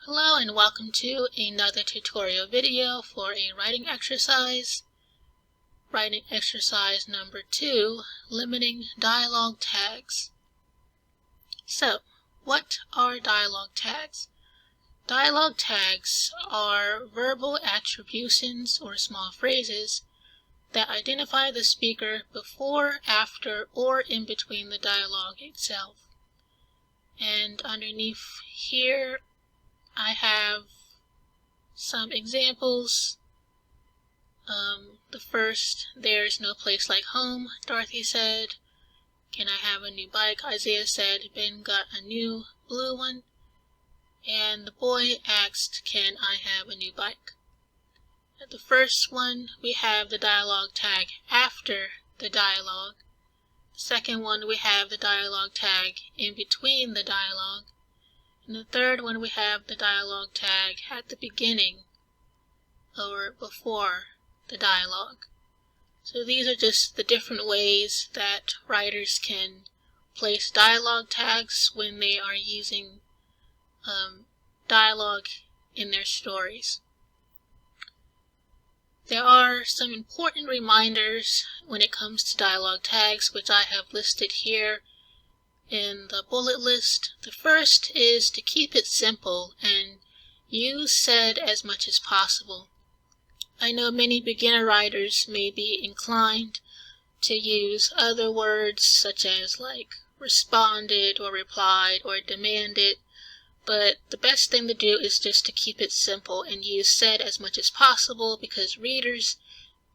Hello and welcome to another tutorial video for a writing exercise. Writing exercise number 2, limiting dialogue tags. So, what are dialogue tags? Dialogue tags are verbal attributions or small phrases that identify the speaker before, after, or in between the dialogue itself. And underneath here I have some examples. The first, "There's no place like home," Dorothy said. "Can I have a new bike?" Isaiah said. "Ben got a new blue one." And the boy asked, "Can I have a new bike?" At the first one, we have the dialogue tag after the dialogue. The second one, we have the dialogue tag in between the dialogue. And the third one, we have the dialogue tag at the beginning or before the dialogue. So these are just the different ways that writers can place dialogue tags when they are using dialogue in their stories. There are some important reminders when it comes to dialogue tags, which I have listed here in the bullet list. The first is to keep it simple and use said as much as possible. I know many beginner writers may be inclined to use other words such as like responded or replied or demanded, but the best thing to do is just to keep it simple and use said as much as possible, because readers,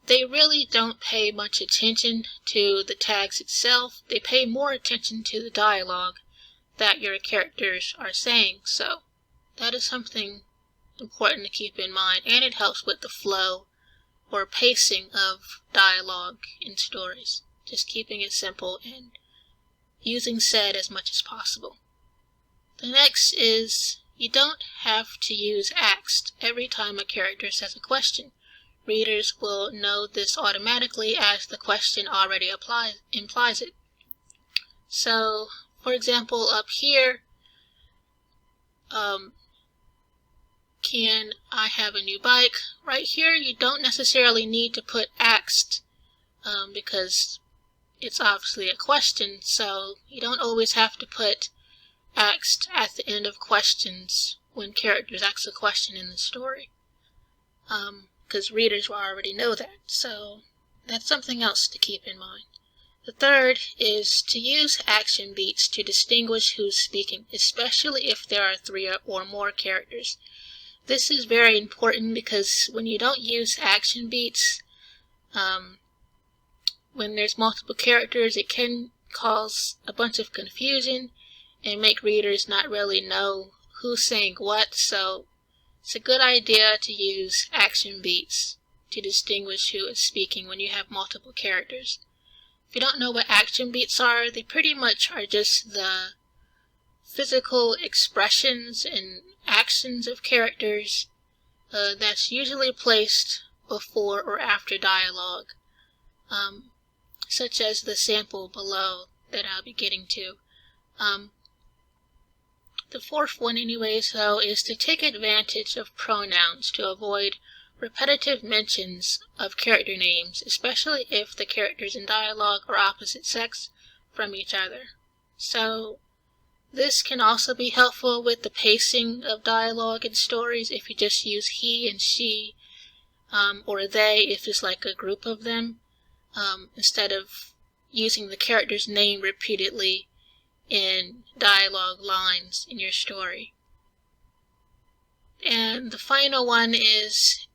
they really don't pay much attention to the tags itself. They pay more attention to the dialogue that your characters are saying. So that is something important to keep in mind, and it helps with the flow or pacing of dialogue in stories. Just keeping it simple and using said as much as possible. The next is you don't have to use asked every time a character says a question. Readers will know this automatically as the question already implies it. So, for example, up here, can I have a new bike? Right here, you don't necessarily need to put asked because it's obviously a question, so you don't always have to put asked at the end of questions when characters ask a question in the story, because readers will already know that. So that's something else to keep in mind. The third is to use action beats to distinguish who's speaking, especially if there are 3 or more characters. This is very important because when you don't use action beats, when there's multiple characters, it can cause a bunch of confusion and make readers not really know who's saying what. So it's a good idea to use action beats to distinguish who is speaking when you have multiple characters. If you don't know what action beats are, they pretty much are just the physical expressions and actions of characters that's usually placed before or after dialogue, such as the sample below that I'll be getting to. The fourth one anyways, though, is to take advantage of pronouns to avoid repetitive mentions of character names, especially if the characters in dialogue are opposite sex from each other. So this can also be helpful with the pacing of dialogue in stories if you just use he and she, or they if it's like a group of them, instead of using the character's name repeatedly in dialogue lines in your story. And the final one is,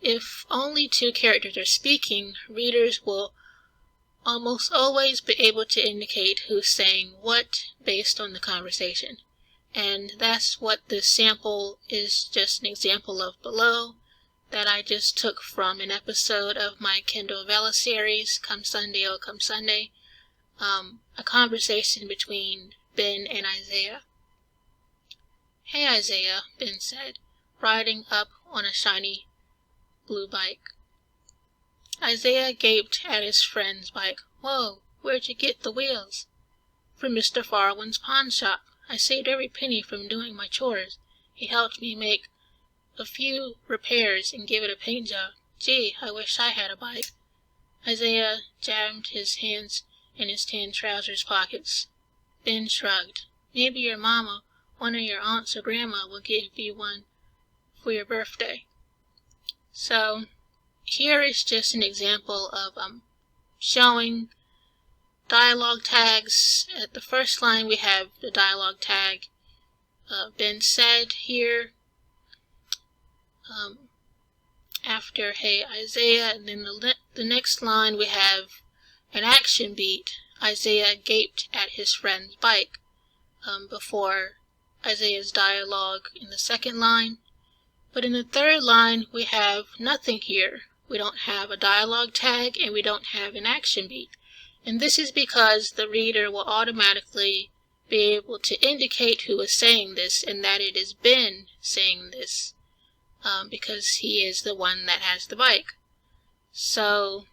if only 2 characters are speaking, readers will almost always be able to indicate who's saying what based on the conversation. And that's what this sample is just an example of below, that I just took from an episode of my Kindle Vella series, Come Sunday, Oh Come Sunday, a conversation between Ben and Isaiah. "Hey Isaiah," Ben said, riding up on a shiny blue bike. Isaiah gaped at his friend's bike. "Whoa, where'd you get the wheels?" "From Mr. Farwin's pawn shop. I saved every penny from doing my chores. He helped me make a few repairs and give it a paint job. Gee, I wish I had a bike. Isaiah jammed his hands in his tan trousers pockets. Ben shrugged. Maybe your mama, one of your aunts or grandma will give you one for your birthday. So here is just an example of showing dialogue tags. At the first line we have the dialogue tag Ben said here after hey Isaiah, and then the next line we have an action beat. Isaiah gaped at his friend's bike before Isaiah's dialogue in the second line. But in the third line we have nothing here. We don't have a dialogue tag and we don't have an action beat. And this is because the reader will automatically be able to indicate who is saying this, and that it is Ben saying this, because he is the one that has the bike. So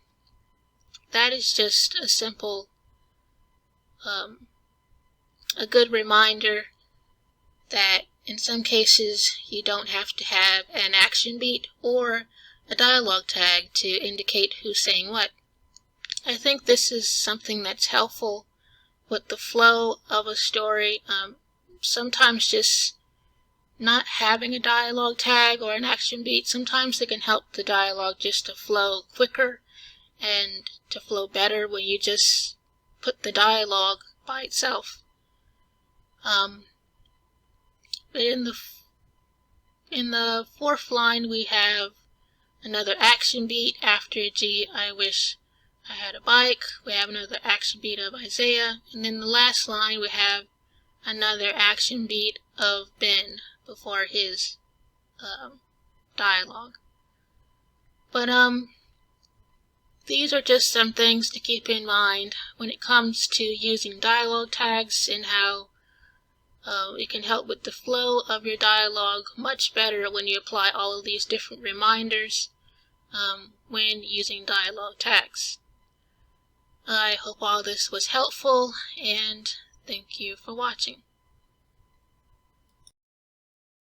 that is just a simple, a good reminder that in some cases you don't have to have an action beat or a dialogue tag to indicate who's saying what. I think this is something that's helpful with the flow of a story. Sometimes just not having a dialogue tag or an action beat, sometimes it can help the dialogue just to flow quicker and to flow better when you just put the dialogue by itself. But in the fourth line we have another action beat after gee, I wish I had a bike. We have another action beat of Isaiah, and in the last line we have another action beat of Ben before his dialogue. But these are just some things to keep in mind when it comes to using dialogue tags and how it can help with the flow of your dialogue much better when you apply all of these different reminders when using dialogue tags. I hope all this was helpful, and thank you for watching.